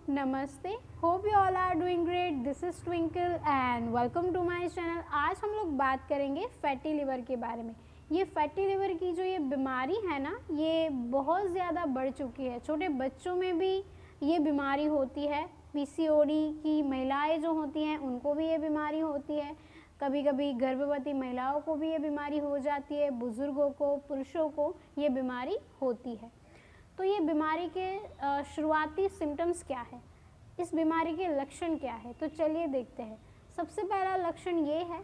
नमस्ते। Hope you all are doing great. This is Twinkle and welcome to my channel. आज हम लोग बात करेंगे फैटी लिवर के बारे में। ये फैटी लिवर की जो ये बीमारी है ना, ये बहुत ज़्यादा बढ़ चुकी है। छोटे बच्चों में भी ये बीमारी होती है। पीसीओडी की महिलाएं जो होती हैं उनको भी ये बीमारी होती है। कभी कभी गर्भवती महिलाओं को भी ये बीमारी हो जाती है। बुज़ुर्गों को, पुरुषों को ये बीमारी होती है। तो ये बीमारी के शुरुआती सिम्टम्स क्या है, इस बीमारी के लक्षण क्या है, तो चलिए देखते हैं। सबसे पहला लक्षण ये है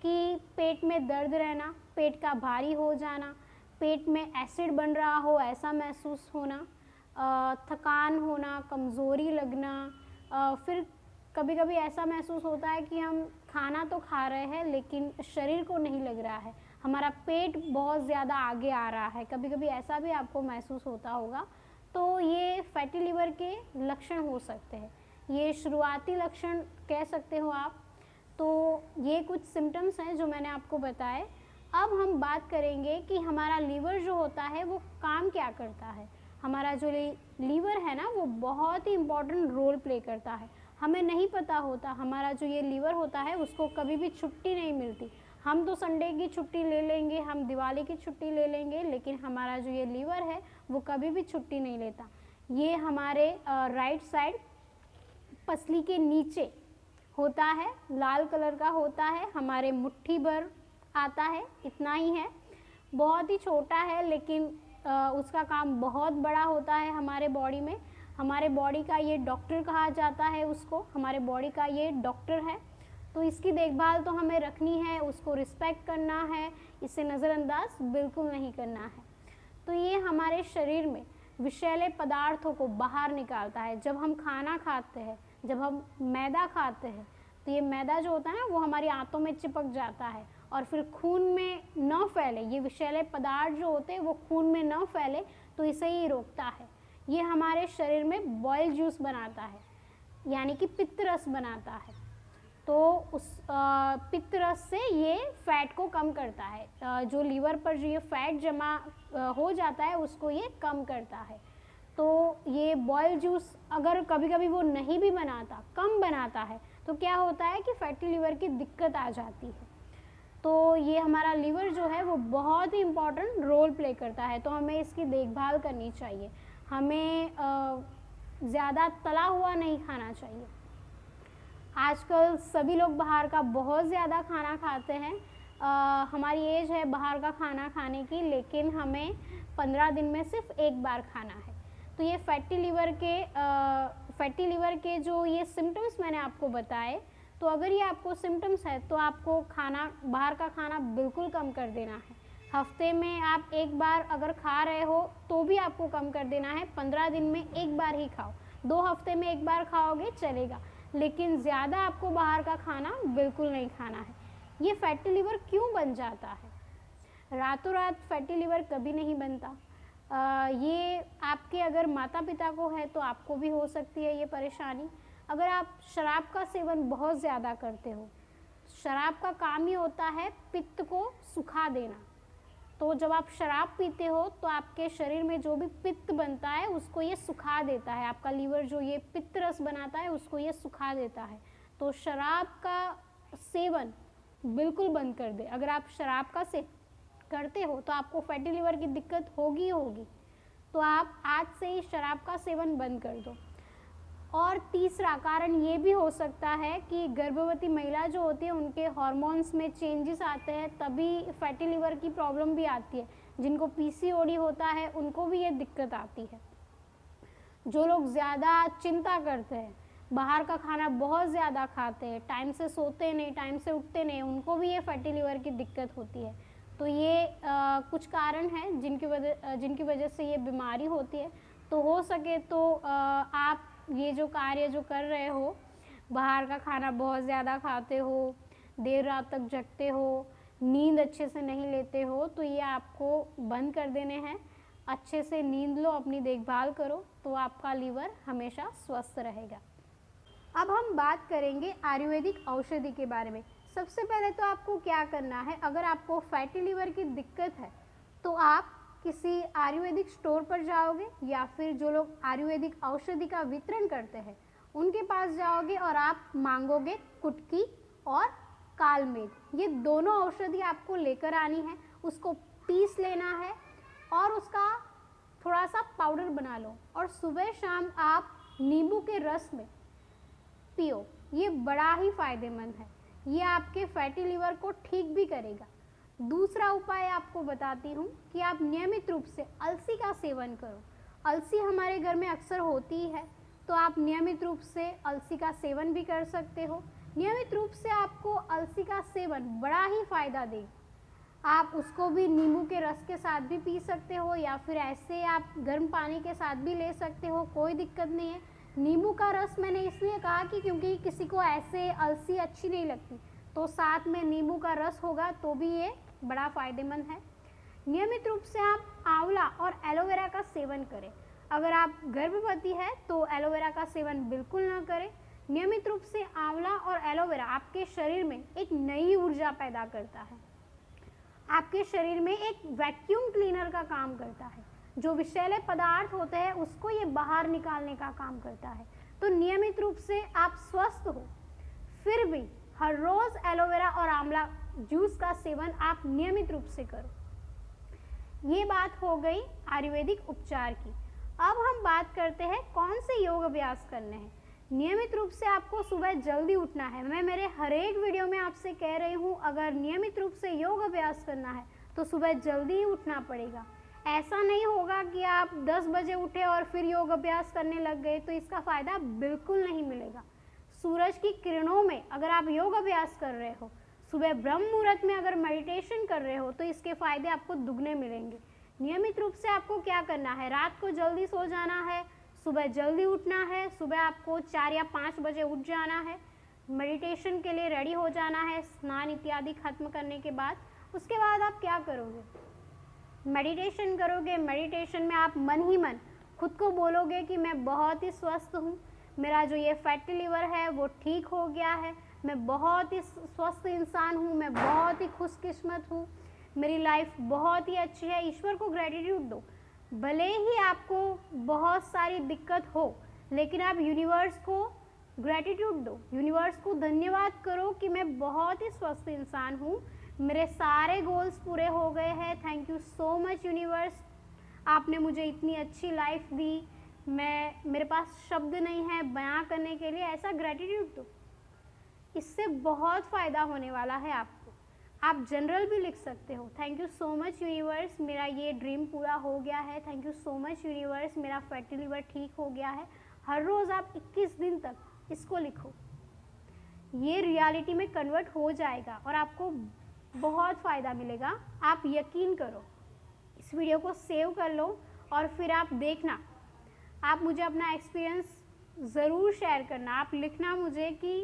कि पेट में दर्द रहना, पेट का भारी हो जाना, पेट में एसिड बन रहा हो ऐसा महसूस होना, थकान होना, कमज़ोरी लगना, फिर कभी कभी ऐसा महसूस होता है कि हम खाना तो खा रहे हैं लेकिन शरीर को नहीं लग रहा है, हमारा पेट बहुत ज़्यादा आगे आ रहा है। कभी कभी ऐसा भी आपको महसूस होता होगा। तो ये फैटी लिवर के लक्षण हो सकते हैं, ये शुरुआती लक्षण कह सकते हो आप। तो ये कुछ सिम्टम्स हैं जो मैंने आपको बताए। अब हम बात करेंगे कि हमारा लीवर जो होता है वो काम क्या करता है। हमारा जो लीवर है ना, वो बहुत ही इम्पोर्टेंट रोल प्ले करता है। हमें नहीं पता होता, हमारा जो ये लीवर होता है उसको कभी भी छुट्टी नहीं मिलती। हम तो संडे की छुट्टी ले लेंगे, हम दिवाली की छुट्टी ले लेंगे, लेकिन हमारा जो ये लीवर है वो कभी भी छुट्टी नहीं लेता। ये हमारे राइट साइड पसली के नीचे होता है, लाल कलर का होता है, हमारे मुट्ठी भर आता है, इतना ही है। बहुत ही छोटा है लेकिन उसका काम बहुत बड़ा होता है हमारे बॉडी में। हमारे बॉडी का ये डॉक्टर कहा जाता है उसको, हमारे बॉडी का ये डॉक्टर है। तो इसकी देखभाल तो हमें रखनी है, उसको रिस्पेक्ट करना है, इसे नज़रअंदाज बिल्कुल नहीं करना है। तो ये हमारे शरीर में विषैले पदार्थों को बाहर निकालता है। जब हम खाना खाते हैं, जब हम मैदा खाते हैं, तो ये मैदा जो होता है ना वो हमारी आंतों में चिपक जाता है और फिर खून में न फैले, ये विषैले पदार्थ जो होते हैं वो खून में न फैले, तो इसे ही रोकता है। ये हमारे शरीर में बॉयल जूस बनाता है, यानी कि पित्त रस बनाता है। तो उस पित्त रस से ये फैट को कम करता है। जो लीवर पर जो ये फैट जमा हो जाता है उसको ये कम करता है। तो ये बॉयल जूस अगर कभी कभी वो नहीं भी बनाता, कम बनाता है, तो क्या होता है कि फैटी लिवर की दिक्कत आ जाती है। तो ये हमारा लीवर जो है वो बहुत ही इम्पॉर्टेंट रोल प्ले करता है। तो हमें इसकी देखभाल करनी चाहिए। हमें ज़्यादा तला हुआ नहीं खाना चाहिए। आजकल सभी लोग बाहर का बहुत ज़्यादा खाना खाते हैं। हमारी एज है बाहर का खाना खाने की, लेकिन हमें 15 दिन में सिर्फ एक बार खाना है। तो ये फैटी लिवर के जो ये सिम्टम्स मैंने आपको बताए, तो अगर ये आपको सिम्टम्स है तो आपको बाहर का खाना बिल्कुल कम कर देना है। हफ्ते में आप एक बार अगर खा रहे हो तो भी आपको कम कर देना है। 15 दिन में एक बार ही खाओ, 2 हफ्ते में एक बार खाओगे चलेगा, लेकिन ज़्यादा आपको बाहर का खाना बिल्कुल नहीं खाना है। ये फैटी लिवर क्यों बन जाता है? रातों रात फैटी लिवर कभी नहीं बनता। ये आपके अगर माता पिता को है तो आपको भी हो सकती है ये परेशानी। अगर आप शराब का सेवन बहुत ज़्यादा करते हो, शराब का काम ही होता है पित्त को सुखा देना। तो जब आप शराब पीते हो तो आपके शरीर में जो भी पित्त बनता है उसको ये सुखा देता है। आपका लीवर जो ये पित्त रस बनाता है उसको ये सुखा देता है। तो शराब का सेवन बिल्कुल बंद कर दे। अगर आप शराब का सेवन करते हो तो आपको फैटी लिवर की दिक्कत होगी होगी। तो आप आज से ही शराब का सेवन बंद कर दो। और तीसरा कारण ये भी हो सकता है कि गर्भवती महिला जो होती है उनके हार्मोन्स में चेंजेस आते हैं, तभी फैटी लिवर की प्रॉब्लम भी आती है। जिनको पीसीओडी होता है उनको भी ये दिक्कत आती है। जो लोग ज़्यादा चिंता करते हैं, बाहर का खाना बहुत ज़्यादा खाते हैं, टाइम से सोते नहीं, टाइम से उठते नहीं, उनको भी ये फैटी लिवर की दिक्कत होती है। तो ये कुछ कारण हैं जिनकी वजह से ये बीमारी होती है। तो हो सके तो आप ये जो कार्य जो कर रहे हो, बाहर का खाना बहुत ज़्यादा खाते हो, देर रात तक जगते हो, नींद अच्छे से नहीं लेते हो, तो ये आपको बंद कर देने हैं। अच्छे से नींद लो, अपनी देखभाल करो, तो आपका लीवर हमेशा स्वस्थ रहेगा। अब हम बात करेंगे आयुर्वेदिक औषधि के बारे में। सबसे पहले तो आपको क्या करना है, अगर आपको फैटी लिवर की दिक्कत है तो आप किसी आयुर्वेदिक स्टोर पर जाओगे या फिर जो लोग आयुर्वेदिक औषधि का वितरण करते हैं उनके पास जाओगे और आप मांगोगे कुटकी और कालमेघ। ये दोनों औषधि आपको लेकर आनी है, उसको पीस लेना है और उसका थोड़ा सा पाउडर बना लो और सुबह शाम आप नींबू के रस में पियो। ये बड़ा ही फायदेमंद है, ये आपके फैटी लिवर को ठीक भी करेगा। दूसरा उपाय आपको बताती हूँ कि आप नियमित रूप से अलसी का सेवन करो। अलसी हमारे घर में अक्सर होती है, तो आप नियमित रूप से अलसी का सेवन भी कर सकते हो। नियमित रूप से आपको अलसी का सेवन बड़ा ही फ़ायदा देगा। आप उसको भी नींबू के रस के साथ भी पी सकते हो या फिर ऐसे आप गर्म पानी के साथ भी ले सकते हो, कोई दिक्कत नहीं है। नींबू का रस मैंने इसलिए कहा कि क्योंकि किसी को ऐसे अलसी अच्छी नहीं लगती, तो साथ में नींबू का रस होगा तो भी ये बड़ा फ़ायदेमंद है। नियमित रूप से आप आंवला और एलोवेरा का सेवन करें। अगर आप गर्भवती है तो एलोवेरा का सेवन बिल्कुल ना करें। नियमित रूप से आंवला और एलोवेरा आपके शरीर में एक नई ऊर्जा पैदा करता है, आपके शरीर में एक वैक्यूम क्लीनर का काम करता है। जो विषैले पदार्थ होते हैं उसको ये बाहर निकालने का काम करता है। तो नियमित रूप से आप स्वस्थ हो फिर भी हर रोज़ एलोवेरा और आंवला जूस का सेवन आप नियमित रूप से करो। ये बात हो गई आयुर्वेदिक उपचार की। अब हम बात करते हैं कौन से योग अभ्यास करने हैं। नियमित रूप से आपको सुबह जल्दी उठना है। मैं मेरे हर एक वीडियो में आपसे कह रही हूँ, अगर नियमित रूप से योग अभ्यास करना है तो सुबह जल्दी ही उठना पड़ेगा। ऐसा नहीं होगा कि आप 10 बजे उठे और फिर योग अभ्यास करने लग गए, तो इसका फ़ायदा बिल्कुल नहीं मिलेगा। सूरज की किरणों में अगर आप योग अभ्यास कर रहे हो, सुबह ब्रह्म मुहूर्त में अगर मेडिटेशन कर रहे हो, तो इसके फ़ायदे आपको दुगने मिलेंगे। नियमित रूप से आपको क्या करना है, रात को जल्दी सो जाना है, सुबह जल्दी उठना है। सुबह आपको 4 या 5 बजे उठ जाना है, मेडिटेशन के लिए रेडी हो जाना है स्नान इत्यादि खत्म करने के बाद। उसके बाद आप क्या करोगे, मेडिटेशन करोगे। मेडिटेशन में आप मन ही मन खुद को बोलोगे कि मैं बहुत ही स्वस्थ हूँ, मेरा जो ये फैटी लिवर है वो ठीक हो गया है, मैं बहुत ही स्वस्थ इंसान हूँ, मैं बहुत ही खुशकिस्मत हूँ, मेरी लाइफ बहुत ही अच्छी है। ईश्वर को ग्रेटिट्यूड दो। भले ही आपको बहुत सारी दिक्कत हो, लेकिन आप यूनिवर्स को ग्रेटिट्यूड दो, यूनिवर्स को धन्यवाद करो कि मैं बहुत ही स्वस्थ इंसान हूँ, मेरे सारे गोल्स पूरे हो गए हैं। Thank you so much universe, आपने मुझे इतनी अच्छी लाइफ दी। मेरे पास शब्द नहीं है बयां करने के लिए। ऐसा ग्रेटिट्यूड दो, इससे बहुत फ़ायदा होने वाला है आपको। आप जनरल भी लिख सकते हो, thank you so much universe, मेरा ये ड्रीम पूरा हो गया है। Thank you so much universe, मेरा फैटी लिवर ठीक हो गया है। हर रोज़ आप 21 दिन तक इसको लिखो, ये रियलिटी में कन्वर्ट हो जाएगा और आपको बहुत फ़ायदा मिलेगा। आप यकीन करो। इस वीडियो को सेव कर लो और फिर आप देखना, आप मुझे अपना एक्सपीरियंस ज़रूर शेयर करना। आप लिखना मुझे कि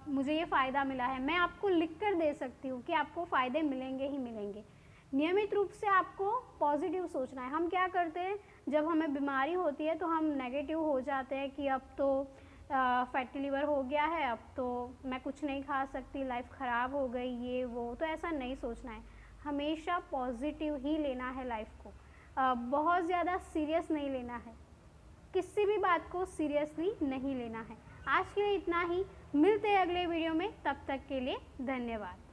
मुझे ये फ़ायदा मिला है। मैं आपको लिख कर दे सकती हूँ कि आपको फ़ायदे मिलेंगे ही मिलेंगे। नियमित रूप से आपको पॉजिटिव सोचना है। हम क्या करते हैं, जब हमें बीमारी होती है तो हम नेगेटिव हो जाते हैं कि अब तो फैटी लिवर हो गया है, अब तो मैं कुछ नहीं खा सकती, लाइफ ख़राब हो गई, ये वो। तो ऐसा नहीं सोचना है, हमेशा पॉजिटिव ही लेना है लाइफ को। बहुत ज़्यादा सीरियस नहीं लेना है, किसी भी बात को सीरियसली नहीं लेना है। आज के लिए इतना ही, मिलते हैं अगले वीडियो में, तब तक के लिए धन्यवाद।